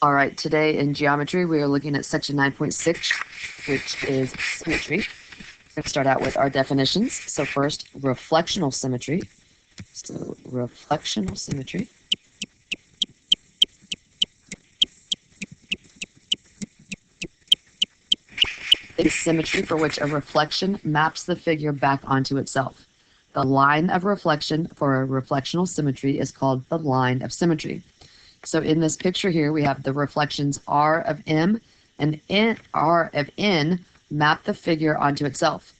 All right, today in geometry, we are looking at section 9.6, which is symmetry. Let's start out with our definitions. So first, reflectional symmetry. So reflectional symmetry is symmetry for which a reflection maps the figure back onto itself. The line of reflection for a reflectional symmetry is called the line of symmetry. So in this picture here, we have the reflections R of M and R of N map the figure onto itself.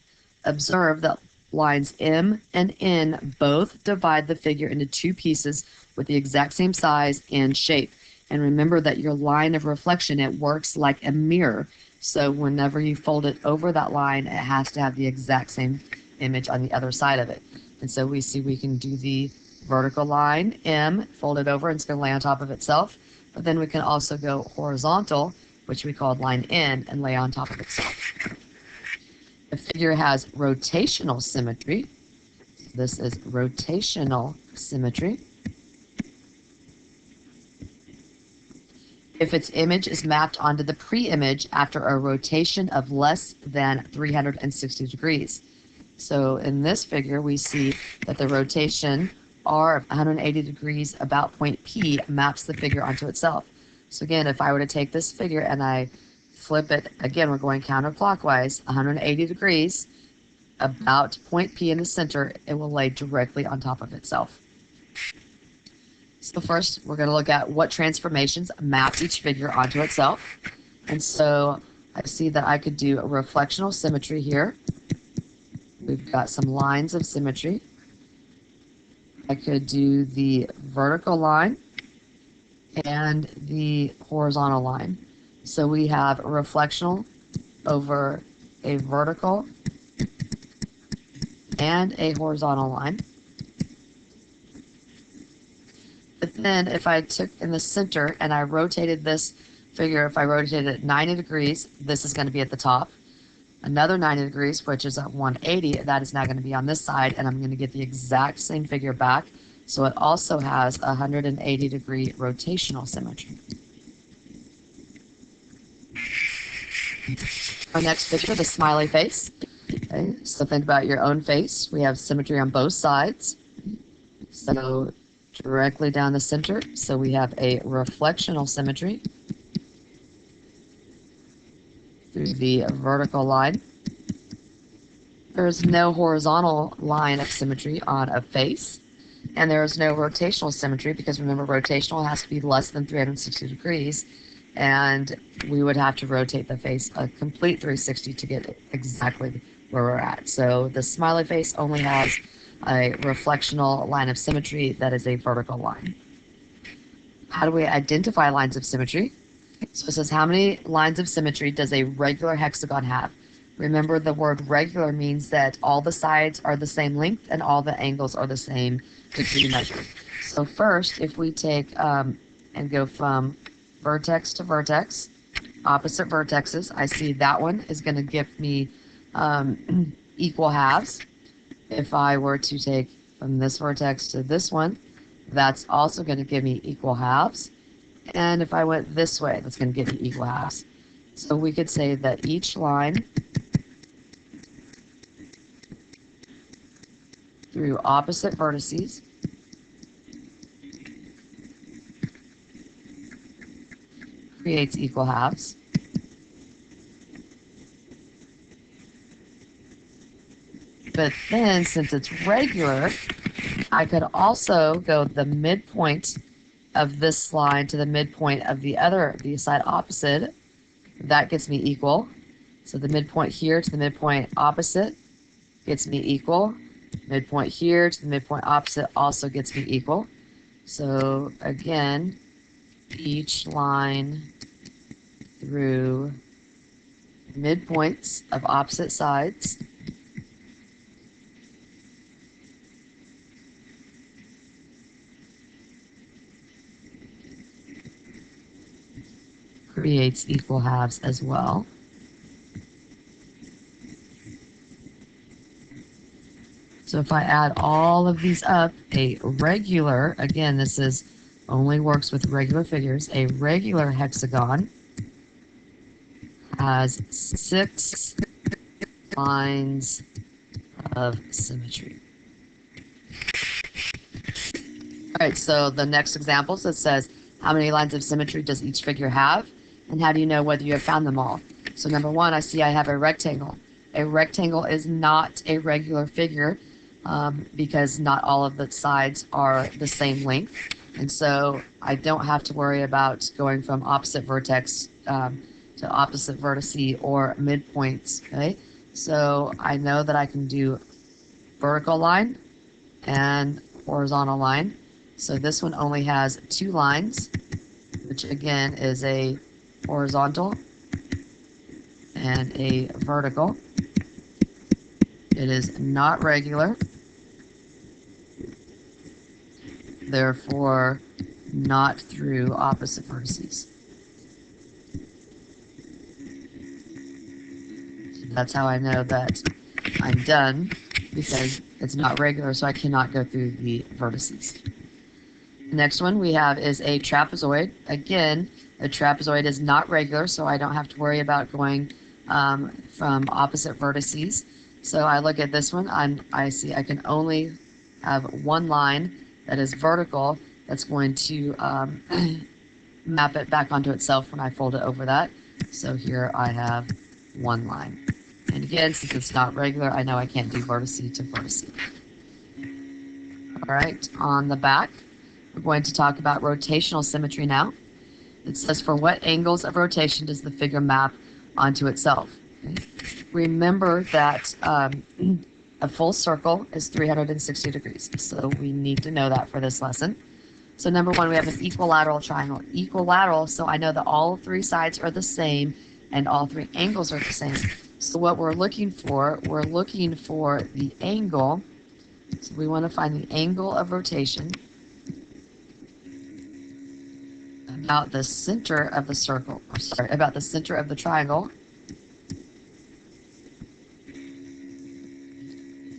Observe that lines M and N both divide the figure into two pieces with the exact same size and shape. And remember that your line of reflection, it works like a mirror. So whenever you fold it over that line, it has to have the exact same image on the other side of it. And so we see we can do the vertical line M, fold it over, and it's going to lay on top of itself. But then we can also go horizontal, which we call line N, and lay on top of itself. The figure has rotational symmetry. This is rotational symmetry. If its image is mapped onto the pre-image after a rotation of less than 360 degrees. So in this figure, we see that the rotation R of 180 degrees about point P maps the figure onto itself. So again, if I were to take this figure and I flip it, again, we're going counterclockwise, 180 degrees, about point P in the center, it will lay directly on top of itself. So first, we're going to look at what transformations map each figure onto itself. And so I see that I could do a reflectional symmetry here. We've got some lines of symmetry. I could do the vertical line and the horizontal line. So we have a reflectional over a vertical and a horizontal line. But then if I took in the center and I rotated this figure, if I rotated it 90 degrees, this is going to be at the top. Another 90 degrees, which is at 180, that is now going to be on this side, and I'm going to get the exact same figure back. So it also has 180 degree rotational symmetry. Our next picture, the smiley face. Okay, so think about your own face. We have symmetry on both sides. So directly down the center. So we have a reflectional symmetry through the vertical line. There's no horizontal line of symmetry on a face, and there is no rotational symmetry because remember, rotational has to be less than 360 degrees, and we would have to rotate the face a complete 360 to get exactly where we're at. So the smiley face only has a reflectional line of symmetry that is a vertical line. How do we identify lines of symmetry? So it says, how many lines of symmetry does a regular hexagon have? Remember, the word regular means that all the sides are the same length and all the angles are the same degree measured. So first, if we take and go from vertex to vertex, opposite vertexes, I see that one is going to give me equal halves. If I were to take from this vertex to this one, that's also going to give me equal halves. And if I went this way, that's going to give me equal halves. So we could say that each line through opposite vertices creates equal halves. But then, since it's regular, I could also go the midpoint of this line to the midpoint of the side opposite. That gets me equal. So the midpoint here to the midpoint opposite gets me equal. Midpoint here to the midpoint opposite also gets me equal. So again, each line through midpoints of opposite sides creates equal halves as well. So if I add all of these up, a regular, again, this is only works with regular figures. A regular hexagon has 6 lines of symmetry. All right, so the next example, so it says, how many lines of symmetry does each figure have? And how do you know whether you have found them all? So number one, I see I have a rectangle. A rectangle is not a regular figure because not all of the sides are the same length. And so I don't have to worry about going from opposite vertex to opposite vertice or midpoints, okay? So I know that I can do vertical line and horizontal line. So this one only has 2 lines, which again is a horizontal and a vertical. It is not regular, therefore not through opposite vertices. That's how I know that I'm done, because it's not regular, so I cannot go through the vertices. The next one we have is a trapezoid. Again, a trapezoid is not regular, so I don't have to worry about going from opposite vertices. So I look at this one, I see I can only have one line that is vertical that's going to map it back onto itself when I fold it over that. So here I have one line. And again, since it's not regular, I know I can't do vertice to vertice. All right, on the back, we're going to talk about rotational symmetry now. It says, for what angles of rotation does the figure map onto itself? Okay. Remember that a full circle is 360 degrees, so we need to know that for this lesson. So number one, we have an equilateral triangle. Equilateral, so I know that all 3 sides are the same and all 3 angles are the same. So what we're looking for the angle. So we want to find the angle of rotation about the center of the circle, or sorry, about the center of the triangle.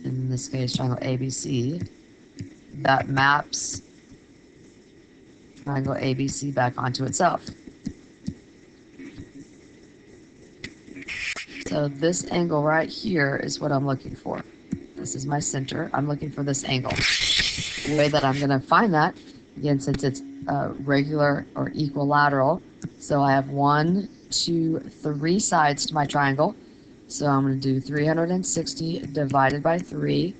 In this case, triangle ABC, that maps triangle ABC back onto itself. So this angle right here is what I'm looking for. This is my center. I'm looking for this angle. The way that I'm going to find that, again, since it's regular or equilateral, so I have 1, 2, 3 sides to my triangle. So I'm going to do 360 divided by 3.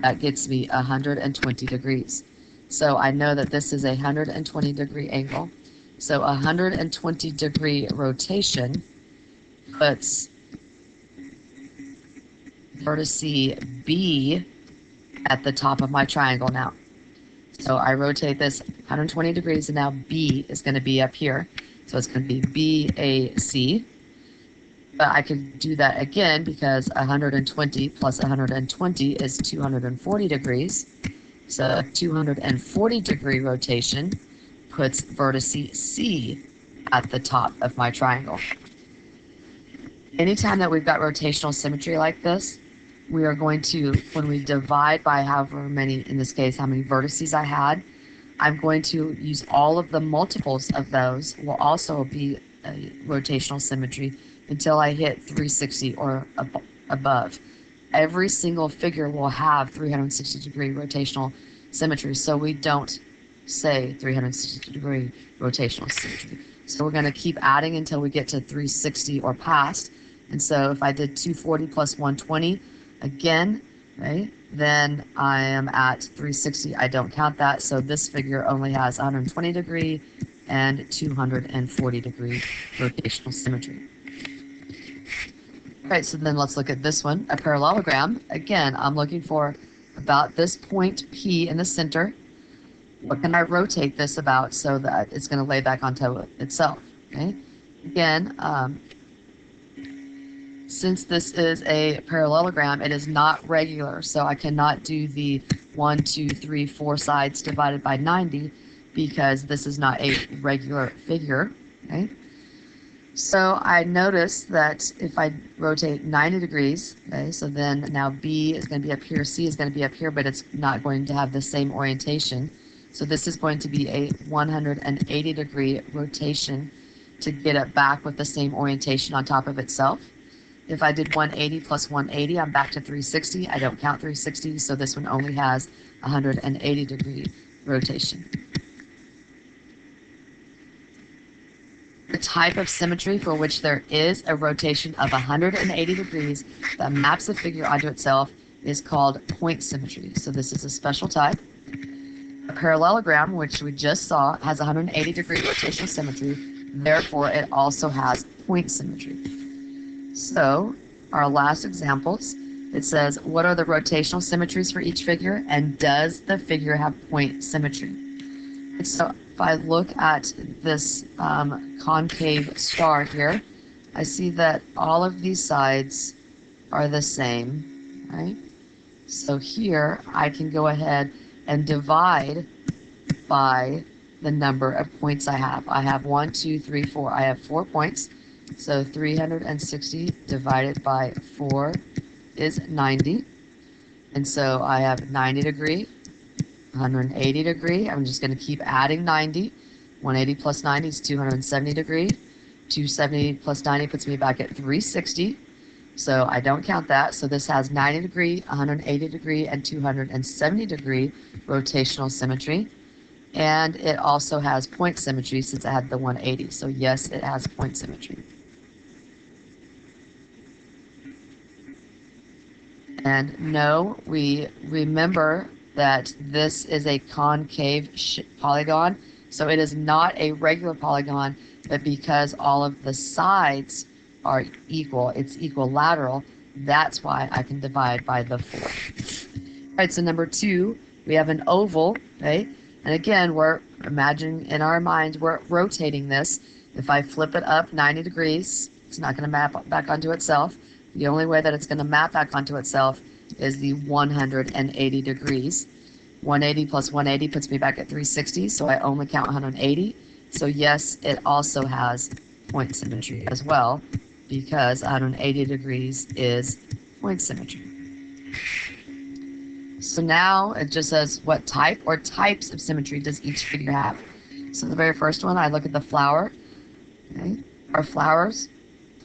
That gets me 120 degrees. So I know that this is a 120 degree angle. So 120 degree rotation puts vertice B at the top of my triangle now. So I rotate this 120 degrees, and now B is going to be up here. So it's going to be BAC. But I can do that again because 120 plus 120 is 240 degrees. So a 240 degree rotation puts vertice C at the top of my triangle. Anytime that we've got rotational symmetry like this, we are going to, when we divide by however many, in this case, how many vertices I had, I'm going to use all of the multiples of those will also be a rotational symmetry until I hit 360 or above. Every single figure will have 360 degree rotational symmetry, so we don't say 360 degree rotational symmetry. So we're going to keep adding until we get to 360 or past. And so if I did 240 plus 120 again, right, then I am at 360. I don't count that, so this figure only has 120 degree and 240 degree rotational symmetry. All right, so then let's look at this one, a parallelogram. Again, I'm looking for about this point P in the center. What can I rotate this about so that it's going to lay back onto itself? Okay. Again, since this is a parallelogram, it is not regular, so I cannot do the 1, 2, 3, 4 sides divided by 90 because this is not a regular figure. Okay. So I notice that if I rotate 90 degrees, okay, so then now B is going to be up here, C is going to be up here, but it's not going to have the same orientation. So this is going to be a 180-degree rotation to get it back with the same orientation on top of itself. If I did 180 plus 180, I'm back to 360. I don't count 360, so this one only has 180-degree rotation. The type of symmetry for which there is a rotation of 180 degrees that maps the figure onto itself is called point symmetry. So this is a special type. A parallelogram, which we just saw, has 180-degree rotational symmetry. Therefore, it also has point symmetry. So our last examples, it says, what are the rotational symmetries for each figure, and does the figure have point symmetry? And so if I look at this concave star here, I see that all of these sides are the same, right? So here I can go ahead and divide by the number of points I have. I have 1, 2, 3, 4. I have 4 points. So 360 divided by 4 is 90. And so I have 90 degree, 180 degree. I'm just going to keep adding 90. 180 plus 90 is 270 degree. 270 plus 90 puts me back at 360. So I don't count that. So this has 90 degree, 180 degree, and 270 degree rotational symmetry. And it also has point symmetry since I had the 180. So yes, it has point symmetry. And no, we remember that this is a concave polygon. So it is not a regular polygon, but because all of the sides are equal, it's equilateral, that's why I can divide by the 4. All right, so number 2, we have an oval, right? And again, we're imagining in our minds, we're rotating this. If I flip it up 90 degrees, it's not going to map back onto itself. The only way that it's going to map back onto itself is the 180 degrees. 180 plus 180 puts me back at 360, so I only count 180. So yes, it also has point symmetry as well, because 180 degrees is point symmetry. So now it just says what type or types of symmetry does each figure have. So the very first one, I look at the flower. Okay. Our flowers,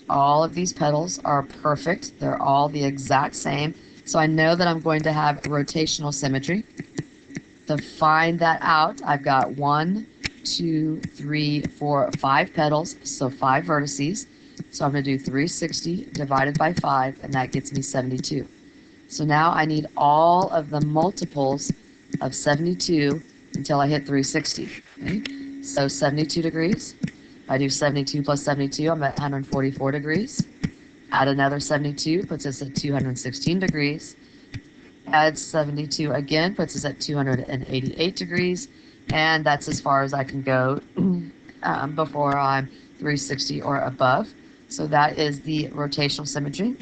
all of these petals are perfect. They're all the exact same. So I know that I'm going to have rotational symmetry. To find that out, I've got 1, 2, 3, 4, 5 petals, so 5 vertices. So I'm going to do 360 divided by 5, and that gets me 72. So now I need all of the multiples of 72 until I hit 360. Okay? So 72 degrees. I do 72 plus 72, I'm at 144 degrees. Add another 72, puts us at 216 degrees. Add 72 again, puts us at 288 degrees. And that's as far as I can go before I'm 360 or above. So that is the rotational symmetry.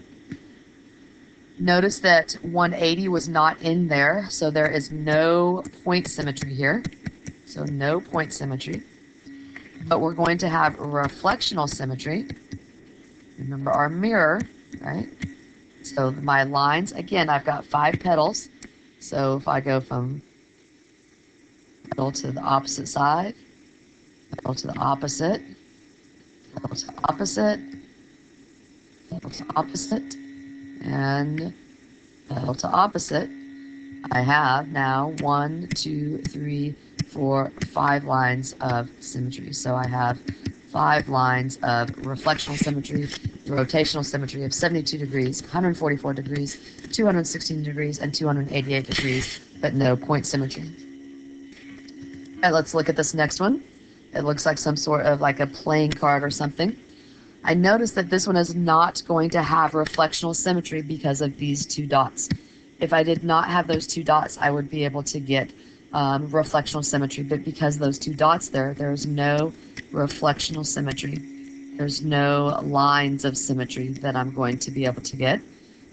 Notice that 180 was not in there, so there is no point symmetry here. So no point symmetry. But we're going to have reflectional symmetry. Remember our mirror, right? So my lines, again, I've got 5 petals. So if I go from petal to the opposite side, petal to the opposite, petal to opposite, petal to opposite, and petal to opposite, I have now 1, 2, 3, 4, 5 lines of symmetry. So I have 5 lines of reflectional symmetry, rotational symmetry of 72 degrees, 144 degrees, 216 degrees, and 288 degrees, but no point symmetry. And let's look at this next one. It looks like some sort of like a playing card or something. I notice that this one is not going to have reflectional symmetry because of these 2 dots. If I did not have those 2 dots, I would be able to get reflectional symmetry, but because those 2 dots there's no reflectional symmetry. There's no lines of symmetry that I'm going to be able to get.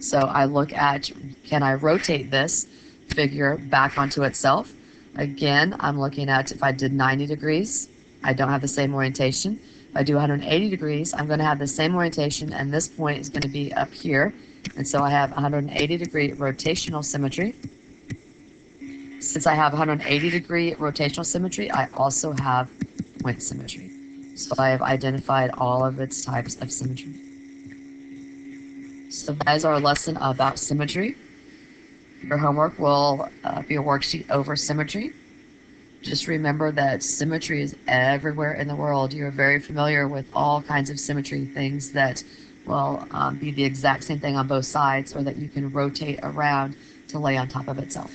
So I look at, can I rotate this figure back onto itself? Again, I'm looking at if I did 90 degrees, I don't have the same orientation. If I do 180 degrees, I'm going to have the same orientation, and this point is going to be up here. And so I have 180 degree rotational symmetry. Since I have 180-degree rotational symmetry, I also have point symmetry. So I have identified all of its types of symmetry. So that is our lesson about symmetry. Your homework will be a worksheet over symmetry. Just remember that symmetry is everywhere in the world. You're very familiar with all kinds of symmetry, things that will be the exact same thing on both sides, or that you can rotate around to lay on top of itself.